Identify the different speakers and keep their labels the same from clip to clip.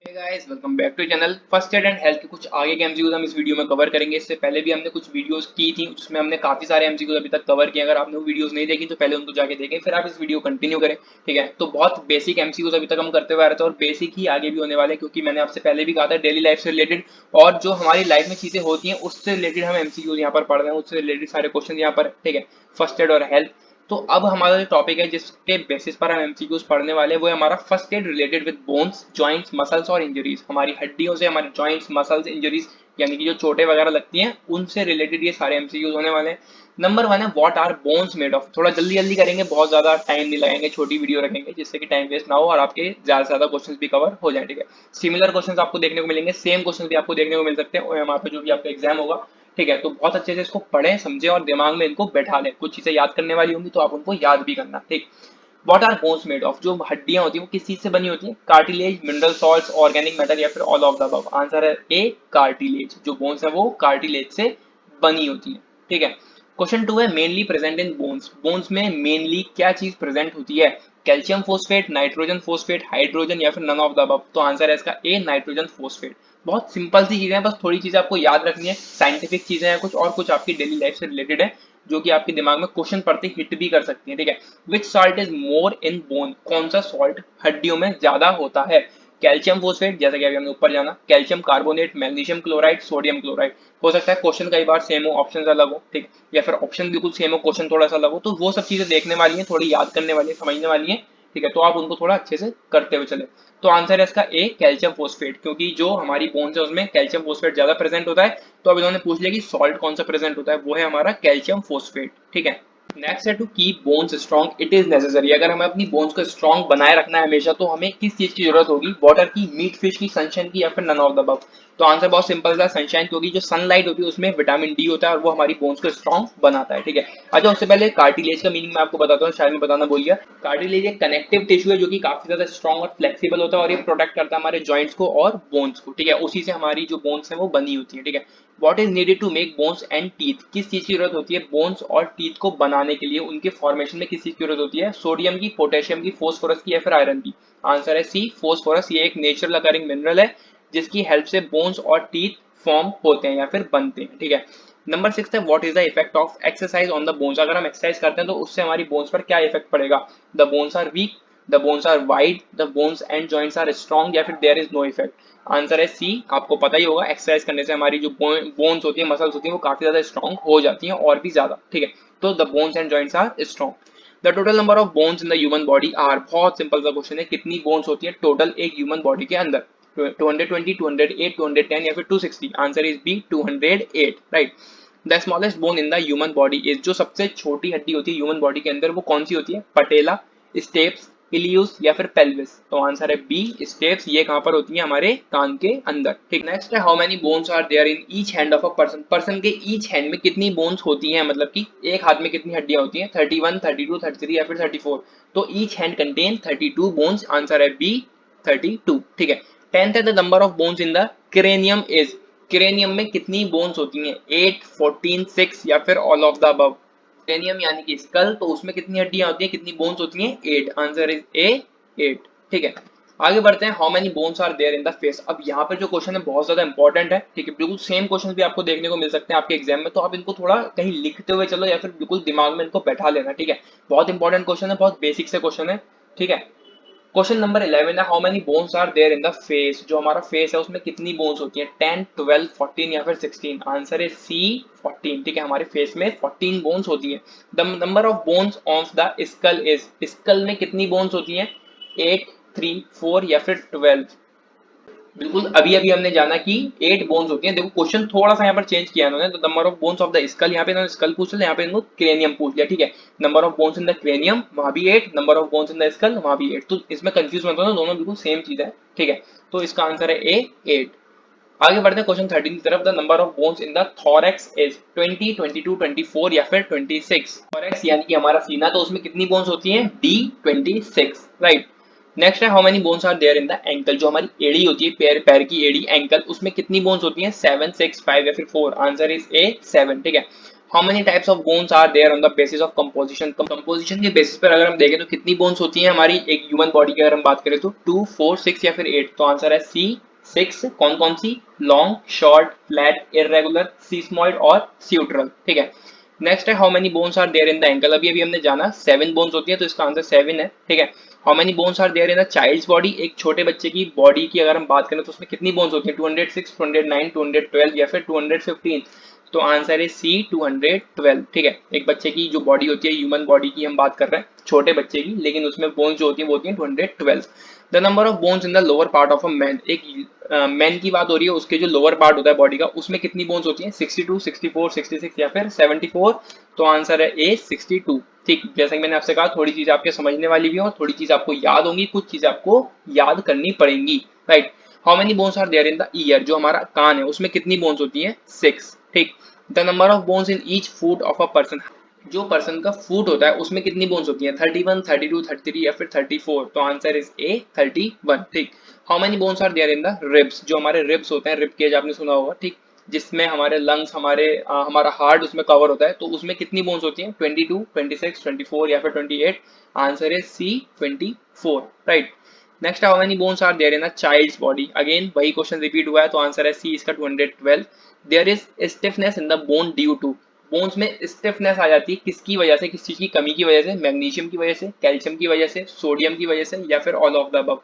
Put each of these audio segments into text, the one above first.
Speaker 1: Hey guys welcome back to channel. First aid and health के कुछ आगे के एमसीक्यूज हम इस वीडियो में कवर करेंगे। इससे पहले भी हमने कुछ वीडियोस की थी, उसमें हमने काफी सारे एमसीक्यूज अभी तक कवर किए। अगर आपने वो वीडियोस नहीं देखी तो पहले उनको जाके देखें, फिर आप इस वीडियो कंटिन्यू करें। ठीक है, तो बहुत बेसिक एमसीक्यूज अभी तक हम करते हुए आ रहे थे और बेसिक ही आगे भी होने वाले हैं, क्योंकि मैंने आपसे पहले भी कहा था डेली लाइफ से रिलेटेड और जो हमारी लाइफ में चीजें होती हैं उससे रिलेटेड हम एमसीक्यूज यहाँ पर पढ़ रहे हैं, उससे रिलेटेड सारे क्वेश्चन यहाँ पर। ठीक है, फर्स्ट एड और हेल्थ। तो अब हमारा जो टॉपिक है जिसके बेसिस पर हम एमसीक्यूज पढ़ने वाले हैं वो है हमारा first aid related with bones, joints, muscles और इंजरीज। हमारी हड्डियों से हमारे जॉइंट्स, मसल्स, इंजरीज यानी कि जो चोटें वगैरह लगती हैं उनसे रिलेटेड ये सारे एमसीक्यूज होने वाले हैं। नंबर वन है what are bones made of. थोड़ा जल्दी जल्दी करेंगे, बहुत ज्यादा टाइम नहीं लगाएंगे, छोटी वीडियो रखेंगे जिससे कि टाइम वेस्ट ना हो और आपके ज्यादा से ज्यादा क्वेश्चन भी कवर हो जाए। ठीक है, सिमिलर क्वेश्चन आपको देखने को मिलेंगे, सेम क्वेश्चन भी आपको देखने को मिल सकते हैं OMR पे जो भी आपका एग्जाम होगा। ठीक है, तो बहुत अच्छे से इसको पढ़ें, समझें और दिमाग में इनको बैठा लें। कुछ चीजें याद करने वाली होंगी तो आप उनको याद भी करना। ठीक, what are bones made of. जो हड्डियां होती हैं वो किस चीज से बनी होती है? Cartilage, mineral salts, organic matter या फिर all of the above. Answer है ए, कार्टिलेज। जो बोन्स है वो कार्टिलेज से बनी होती है। ठीक है, क्वेश्चन टू है mainly present in bones. Bones में मेनली क्या चीज प्रेजेंट होती है? Calcium phosphate, nitrogen phosphate, hydrogen या फिर नन ऑफ द अबव। तो आंसर है इसका ए, नाइट्रोजन फोस्फेट। बहुत सिंपल सी चीजें हैं, बस थोड़ी चीजें आपको याद रखनी है। साइंटिफिक चीजें हैं कुछ और कुछ आपकी डेली लाइफ से रिलेटेड है जो कि आपके दिमाग में क्वेश्चन पढ़ते हिट भी कर सकती है। ठीक है, which salt is more in bone. कौन सा सॉल्ट हड्डियों में ज्यादा होता है? कैल्शियम फोस्फेट, जैसा कि अभी हमने ऊपर जाना, calcium carbonate, magnesium chloride, sodium chloride. हो सकता है क्वेश्चन कई बार सेम हो, ऑप्शन अलग हो। ठीक, या फिर ऑप्शन बिल्कुल सेम हो, क्वेश्चन थोड़ा सा अलग हो। तो वो सब चीजें देखने वाली है, थोड़ी याद करने वाली है, समझने वाली है। ठीक है, तो आप उनको थोड़ा अच्छे से करते हुए चले। तो आंसर है इसका ए, कैल्शियम फोस्फेट, क्योंकि जो हमारी बोन्स है उसमें कैल्शियम फोस्फेट ज्यादा प्रेजेंट होता है। तो अब इन्होंने पूछ लिया कि सॉल्ट कौन सा प्रेजेंट होता है, वो है हमारा कैल्शियम फोस्फेट। ठीक है, नेक्स्ट है to keep bones strong it is necessary. अगर हमें अपनी बोन्स को स्ट्रॉन्ग बनाए रखना है हमेशा तो हमें किस चीज की जरूरत होगी? वाटर की, मीट फिश की, सनशाइन की या फिर नन ऑफ द अबव। तो आंसर बहुत सिंपल था, सनशाइन, क्योंकि जो सनलाइट होती है उसमें विटामिन डी होता है और वो हमारी बोन्स को स्ट्रॉन्ग बनाता है। ठीक है, अच्छा उससे पहले कार्टिलेज का मीनिंग मैं आपको बताता हूँ, शायद मैं बताना भूल गया। कार्टिलेज एक कनेक्टिव टिश्यू है जो कि काफी ज्यादा स्ट्रॉन्ग और फ्लेक्सिबल होता है और ये प्रोटेक्ट करता है हमारे जॉइंट्स को और बोन्स को। ठीक है, उसी से हमारी जो बोन्स है वो बनी होती है। ठीक है, what is needed to make bones and teeth. किस चीज की जरूरत होती है बोन्स और टीथ को बनाने के लिए? उनके फॉर्मेशन में किस चीज की जरूरत होती है? सोडियम की, पोटेशियम की, फोस्फोरस की या फिर आयरन की। आंसर है सी, फोस्फोरस। ये एक नेचुरल अकरिंग मिनरल है जिसकी हेल्प से बोन्स और टीथ फॉर्म होते हैं या फिर बनते हैं। ठीक है, नंबर सिक्स है what is the effect of exercise on the bones. अगर हम एक्सरसाइज करते हैं तो उससे हमारी बोन्स पर क्या इफेक्ट पड़ेगा? The bones are weak, the bones are wide, the bones and joints are strong या फिर there is no effect. Answer है सी, आपको पता ही होगा एक्सरसाइज करने से हमारी जो बोन्स होती है, मसल्स होती है, वो काफी ज्यादा स्ट्रॉन्ग हो जाती हैं और भी ज्यादा। ठीक है, तो the bones and joints are strong. The total number of bones in the human body are. बहुत सिंपल सा क्वेश्चन है, कितनी बोन्स होती है टोटल एक ह्यूमन बॉडी के अंदर? 220, 208, 210 या फिर 260। Answer is B, 208। Right, the smallest bone in the human body is. जो सबसे छोटी हड्डी होती है ह्यूमन बॉडी के अंदर वो कौन सी होती है? पटेला, स्टेप्स, इलियस या फिर पेल्विस। तो आंसर है बी, स्टेप्स। ये कहां पर होती है? हमारे कान के अंदर। ठीक, नेक्स्ट है how many bones are there in each hand of a person. Person के ईच हैंड में कितनी बोन्स होती हैं, मतलब कि एक हाथ में कितनी हड्डियां होती हैं? 31, 32, 33 या फिर 34। तो each hand contain 32 bones. Answer है बी, 32। ठीक है, टेंथ है the number of bones in the cranium is. Cranium में कितनी बोन्स होती हैं? 8, 14, 6 या फिर all of the above. Cranium यानी कि स्कल, तो उसमें कितनी हड्डियां होती हैं, कितनी बोन्स होती हैं? 8। Answer is A, 8। ठीक है, आगे बढ़ते हैं। How many bones are there in the face. अब यहाँ पर जो क्वेश्चन है बहुत ज्यादा इंपॉर्टेंट है। ठीक है, बिल्कुल सेम क्वेश्चन भी आपको देखने को मिल सकते हैं आपके एग्जाम में, तो आप इनको थोड़ा कहीं लिखते हुए चलो या फिर बिल्कुल दिमाग में इनको बैठा लेना। ठीक है, बहुत इंपॉर्टेंट क्वेश्चन है, बहुत बेसिक से क्वेश्चन है। ठीक है, क्वेश्चन नंबर 11 है how many bones are there in the face. जो हमारा फेस है उसमें कितनी बोन्स होती हैं? 10, 12, 14 या फिर 16। आंसर है सी, 14। ठीक है, हमारे फेस में 14 बोन्स होती हैं। The number of bones of the skull is. Skull में कितनी बोन्स होती हैं? 8, 3, 4 या फिर 12। बिल्कुल अभी अभी हमने जाना कि 8 बोन्स होती हैं। देखो क्वेश्चन थोड़ा सा यहाँ पर चेंज किया इन्होंने, तो number of bones of the school, यहाँ पे इन्होंने स्कल पूछ लिया, यहाँ पे इनको क्रेनियम पूछ लिया। ठीक है, number of bones in the cranium वहां भी 8, number of bones in the skull वहां भी 8। तो इसमें कंफ्यूज मत होना, दोनों बिल्कुल सेम चीज है। ठीक है, तो इसका आंसर है ए, 8। आगे बढ़ते हैं क्वेश्चन 13 की तरफ। The number of bones in the thorax is 20, 22, 24 या फिर 26। थोरैक्स यानी कि हमारा सीना, तो उसमें कितनी बोन्स होती हैं? डी, 26। राइट, नेक्स्ट है how many bones are there in the ankle. जो हमारी एड़ी होती है, पैर पैर की एड़ी, एंकल, उसमें कितनी बोन्स होती हैं? 7, 6, 5 या फिर 4। Answer is A, 7। ठीक है, how many types of bones are there on the basis of composition, composition के बेसिस पर अगर हम देखें तो कितनी बोन्स होती हैं हमारी एक ह्यूमन बॉडी की, अगर हम बात करें तो 2, 4, 6 या फिर 8। तो आंसर है सी 6। कौन कौन सी? Long, short, flat, irregular, sesamoid और स्यूट्रल। ठीक है। नेक्स्ट है how many bones are there in the ankle. अभी अभी हमने जाना 7 बोन्स होती है, तो इसका आंसर 7 है। ठीक है। How many bones are there in the child's body, एक छोटे बच्चे की बॉडी की अगर हम बात करें तो उसमें कितनी बोन्स होती है? 206, 209, 212 या फिर 215। तो आंसर है सी 212। ठीक है। एक बच्चे की जो बॉडी होती है, ह्यूमन बॉडी की हम बात कर रहे हैं, छोटे बच्चे की, लेकिन उसमें बोन्स जो होती है वो होती है 212। The number of bones in the lower part of a man, एक मैन की बात हो रही है, उसके जो लोअर पार्ट होता है बॉडी का, उसमें कितनी बोन्स होती है? 62, 64, 66 या फिर 74। तो आंसर है ए 62। ठीक, जैसा कि मैंने आपसे कहा, थोड़ी चीज आपके समझने वाली भी हो, थोड़ी चीज आपको याद होंगी, कुछ चीज आपको याद करनी पड़ेंगी। Right. How many bones are there in the ear, जो हमारा कान है उसमें कितनी बोन्स होती है? 6। ठीक। The number of bones in each foot of a person, जो पर्सन का फुट होता है उसमें कितनी बोन्स होती है? 31, 32, 33 या फिर 34। तो आंसर इज ए 31। ठीक। How many bones are there in the ribs, जो हमारे रिब्स होते हैं, रिब केज आपने सुना होगा। ठीक। जिसमें हमारे लंग्स, हमारा हार्ट उसमें कवर होता है, तो उसमें कितनी बोन्स होती है? 22, 26, 24 या फिर 28। Answer is C 24। Right. Next, how many bones are there in a child's body. Again वही क्वेश्चन रिपीट हुआ है, तो आंसर है सी इसका 212। There is stiffness in the bone due to, bones में स्टिफनेस आ जाती है किसकी वजह से? किस चीज की कमी की वजह से? मैग्नीशियम की वजह से, कैल्शियम की वजह से, सोडियम की वजह से या फिर all of the above.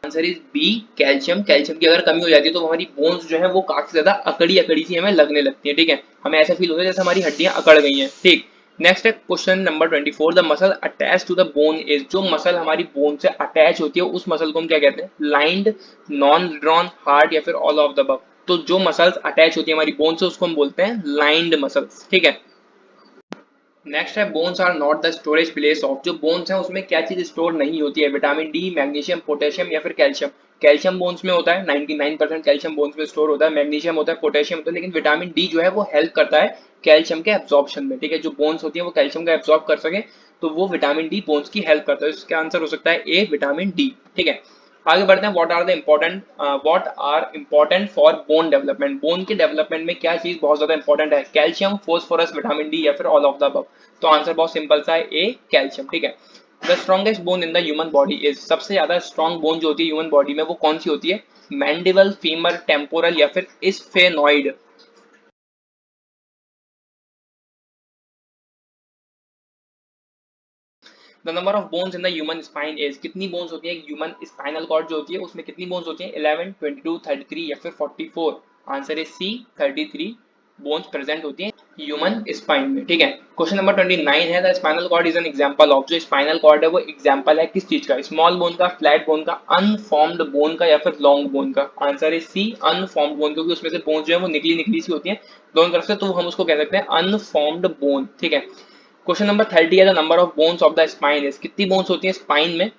Speaker 1: Answer is B calcium. Calcium की अगर कमी हो जाती है तो हमारी बोन्स जो है वो काफी ज्यादा अकड़ी अकड़ी सी हमें लगने लगती है। ठीक है। हमें ऐसा फील होता है जैसे हमारी हड्डियां अकड़ गई हैं। ठीक। नेक्स्ट है question number 24। The muscle attach to the bone is, जो मसल हमारी बोन से अटैच होती है उस मसल को हम क्या कहते हैं? लाइंड, नॉन ड्रॉन, हार्ड या फिर ऑल ऑफ द अबव। तो जो मसल्स अटैच होती है हमारी बोन से उसको हम बोलते हैं लाइंड मसल्स। ठीक है। नेक्स्ट है bones are not the storage place of, जो बोन्स है उसमें क्या चीज स्टोर नहीं होती है? विटामिन डी, मैग्नीशियम, पोटेशियम या फिर कैल्शियम। कैल्शियम बोन्स में होता है, 99% कैल्शियम बोन्स में स्टोर होता है। मैग्नीशियम होता है, पोटेशियम होता है, लेकिन विटामिन डी जो है वो हेल्प करता है कैल्शियम के एब्जॉर्प्शन में। ठीक है। जो बोन्स होती है वो कैल्शियम का एब्जॉर्ब कर सके, तो वो विटामिन डी बोन्स की हेल्प करता है। इसका आंसर हो सकता है ए विटामिन डी। ठीक है। आगे बढ़ते हैं। What are important for bone development, bone के डेवलपमेंट में क्या चीज बहुत ज्यादा इंपॉर्टेंट है? कैल्शियम, फोस्फोरस, विटामिन डी या फिर ऑल ऑफ द अबव। तो आंसर बहुत सिंपल सा है, ए कैल्शियम। ठीक है। The strongest bone in the human body is, सबसे ज्यादा स्ट्रॉन्ग बोन जो होती है ह्यूमन बॉडी में वो कौन सी होती है? मैंडिबल, फीमर, टेम्पोरल या फिर sphenoid. The number of bones in the human spine is, कितनी बोन्स होती है ह्यूमन स्पाइनल कॉर्ड जो होती है उसमें कितनी बोन्स होती है? 11, 22, 33 या फिर 44। Answer is C 33 bones present होती है ह्यूमन स्पाइन में। ठीक है। क्वेश्चन नंबर 29 है, the spinal cord is an example of, जो स्पाइनल कॉर्ड है वो एग्जांपल है किस चीज का? स्मॉल बोन का, फ्लैट बोन का, अनफॉर्म्ड बोन का या फिर लॉन्ग बोन का। Answer is C unformed bone, क्योंकि उसमें से बोन जो है वो निकली निकली सी होती है दोनों तरफ से, तो हम उसको कह सकते हैं अनफॉर्म्ड बोन। ठीक है। क्वेश्चन नंबर 30 है, the number of bones of the spine is, कितनी बोन्स होती है स्पाइन में?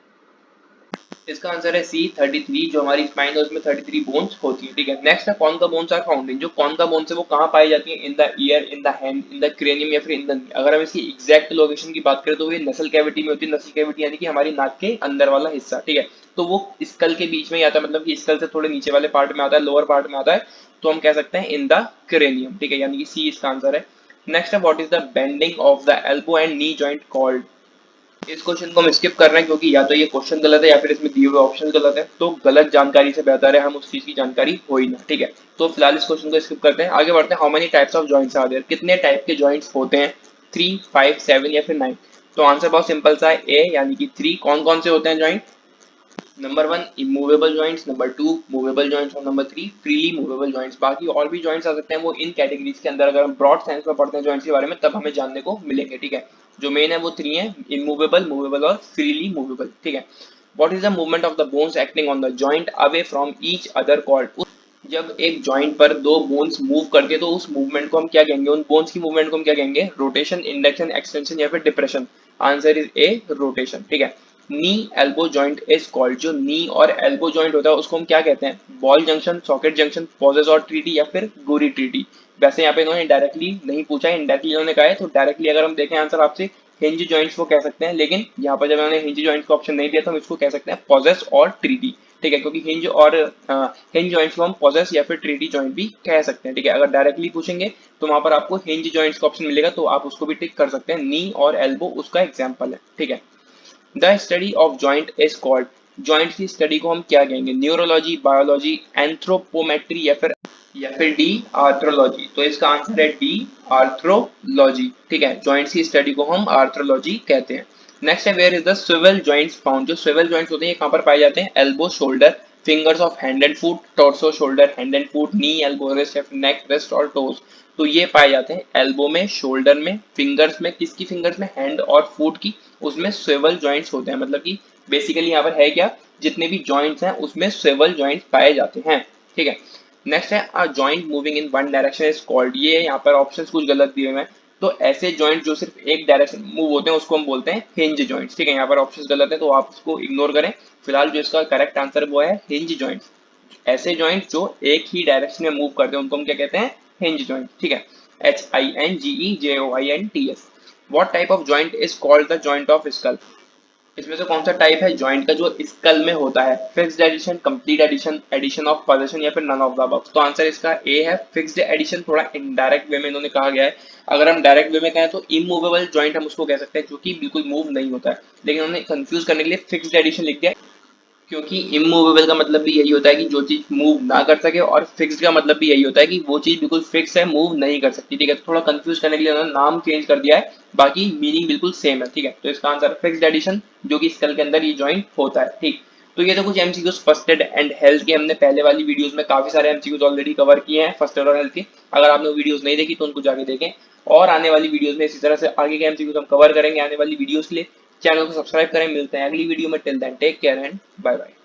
Speaker 1: इसका आंसर है सी 33। जो हमारी स्पाइन है उसमें 33 बोन्स होती है। ठीक है। नेक्स्ट है कौन का बोन्स आर फाउंड इन, जो कौन का बोन्स है वो कहाँ पाई जाती है? इन the year, in the hand, in the cranium या फिर इन द नी। अगर हम इसकी एग्जैक्ट लोकेशन की बात करें तो ये नसल कैविटी में होती है। नसल कैविटी यानी कि हमारी नाक के अंदर वाला हिस्सा। ठीक है। तो वो स्कल के बीच में ही आता है, मतलब कि स्कल से थोड़े नीचे वाले पार्ट में आता है, लोअर पार्ट में आता है, तो हम कह सकते हैं इन द क्रेनियम। ठीक है। यानी कि सी इसका आंसर है। नेक्स्ट है what is the bending of the elbow and knee joint called. इस क्वेश्चन को हम स्किप कर रहे हैं क्योंकि या तो ये क्वेश्चन गलत है या फिर इसमें दिए हुए ऑप्शन गलत है, तो गलत जानकारी से बेहतर है हम उस चीज की जानकारी हो ही ना। ठीक है। तो फिलहाल इस क्वेश्चन को स्किप करते हैं, आगे बढ़ते हैं। How many types of joints are there, कितने टाइप के जॉइंट्स होते हैं? 3, 5, 7 या फिर 9। तो आंसर बहुत सिंपल सा है, ए यानी कि 3। कौन कौन से होते हैं joint? Number 1 immovable joints, number 2 movable joints और नंबर 3 फ्रीली मूवेबल जॉइंट्स। बाकी और भी जॉइंट्स आ सकते हैं, वो इन कैटेगरीज के अंदर अगर हम ब्रॉड सेंस में पढ़ते हैं जॉइंट्स के बारे में तब हमें जानने को मिलेंगे। ठीक है। जो मेन है वो 3 है, इमूवेबल, मूवेबल और फ्रीली मूवेबल। ठीक है। What is the movement of the bones acting on the joint away from each other cord. जब एक जॉइंट पर दो बोन्स मूव करते हैं तो उस मूवमेंट को हम क्या कहेंगे? उन बोन्स की मूवमेंट को हम क्या कहेंगे? रोटेशन, इंडक्शन, एक्सटेंशन या फिर depression. Answer is A rotation. ठीक है। नी एल्बो जॉइंट इज कॉल्ड, जो नी और एल्बो जॉइंट होता है उसको हम क्या कहते हैं? बॉल जंक्शन, सॉकेट जंक्शन, पॉजेस और ट्रीटी या फिर गोरी ट्रीटी। वैसे यहाँ पे इन्होंने डायरेक्टली नहीं पूछा है, इनडायरेक्टली इन्होंने कहा है, तो डायरेक्टली अगर हम देखें आंसर आपसे हिंज जॉइंट्स को कह सकते हैं, लेकिन यहाँ पर जब इन्होंने हिंज जॉइंट्स का ऑप्शन नहीं दिया तो हम इसको कह सकते हैं पॉजेस और ट्रीटी। ठीक है, क्योंकि हिंज और हिंज जॉइंट्स को हम पॉजेस या फिर ट्रीटी जॉइंट भी कह सकते हैं। ठीक है, अगर डायरेक्टली पूछेंगे तो वहां पर आपको हिंज जॉइंट्स का ऑप्शन मिलेगा, तो आप उसको भी टिक कर सकते हैं। नी और एल्बो उसका एग्जाम्पल है। ठीक है, the study of joint is called, joint की स्टडी को हम क्या कहेंगे? न्यूरोलॉजी, बायोलॉजी, एंथ्रोपोमेट्री या फिर डी आर्थ्रोलॉजी। तो इसका आंसर है डी आर्थ्रोलॉजी। ठीक है, जॉइंट्स की स्टडी को हम आर्थ्रोलॉजी कहते हैं। नेक्स्ट है where is the swivel joints found, जो स्विवल जॉइंट्स होते हैं ये कहां पर पाए जाते हैं? Elbow, shoulder, fingers of hand and foot, torso, shoulder, hand and foot, knee, elbow, wrist, neck, wrist और टोज। तो ये पाए जाते हैं एल्बो में, शोल्डर में, फिंगर्स में, किसकी फिंगर्स में? हैंड और फुट की, उसमें स्विवल जॉइंट्स होते हैं। मतलब कि बेसिकली यहाँ पर है क्या, जितने भी जॉइंट्स हैं उसमें स्विवल जॉइंट्स पाए जाते हैं। ठीक है, नेक्स्ट है a joint moving in one direction is called, ये यहाँ पर ऑप्शंस कुछ गलत दिए हुए हैं, तो ऐसे जॉइंट जो सिर्फ एक डायरेक्शन मूव होते हैं उसको हम बोलते हैं हिंज जॉइंट्स। ठीक है, यहाँ पर ऑप्शंस गलत है तो आप उसको इग्नोर करें। फिलहाल जो इसका करेक्ट आंसर वो है हिंज जॉइंट्स। ऐसे जॉइंट जो एक ही डायरेक्शन में मूव करते हैं उनको हम क्या कहते हैं? Hinge joint. ठीक है, HINGEJOINTS। What type of joint is called the joint of skull, इसमें से कौन सा टाइप है जॉइंट का जो स्कल में होता है? Fixed addition, complete addition, addition of position या फिर नन ऑफ द अबव। तो आंसर इसका ए है, फिक्स्ड एडिशन। थोड़ा इनडायरेक्ट वे में इन्होंने कहा गया है। अगर हम डायरेक्ट वे में कहें तो इमूवेबल जॉइंट हम उसको कह सकते हैं, जो कि बिल्कुल मूव नहीं होता है, लेकिन उन्होंने कंफ्यूज करने के लिए फिक्स्ड एडिशन लिख दिया, क्योंकि इमूवेबल का मतलब भी यही होता है कि जो चीज मूव ना कर सके, और फिक्स्ड का मतलब भी यही होता है कि वो चीज बिल्कुल फिक्स है, मूव नहीं कर सकती। ठीक है, तो थोड़ा कंफ्यूज करने के लिए उन्होंने नाम चेंज कर दिया है, बाकी मीनिंग बिल्कुल सेम है। ठीक है, तो इसका आंसर फिक्स्ड एडिशन, जो कि स्कल के अंदर ये जॉइंट होता है। ठीक, तो ये तो कुछ MCQs first aid and health के, हमने पहले वाली वीडियोस में काफी सारे एमसीक्यूज ऑलरेडी कवर किए हैं फर्स्ट एड और हेल्थ के। अगर आपने वो वीडियोस नहीं देखी तो उनको जाके देखें, और आने वाली वीडियोस में इसी तरह से आगे के एमसीक्यूज हम कवर करेंगे आने वाली वीडियोस के लिए। चैनल को सब्सक्राइब करें, मिलते हैं अगली वीडियो में। Till then take care and bye bye.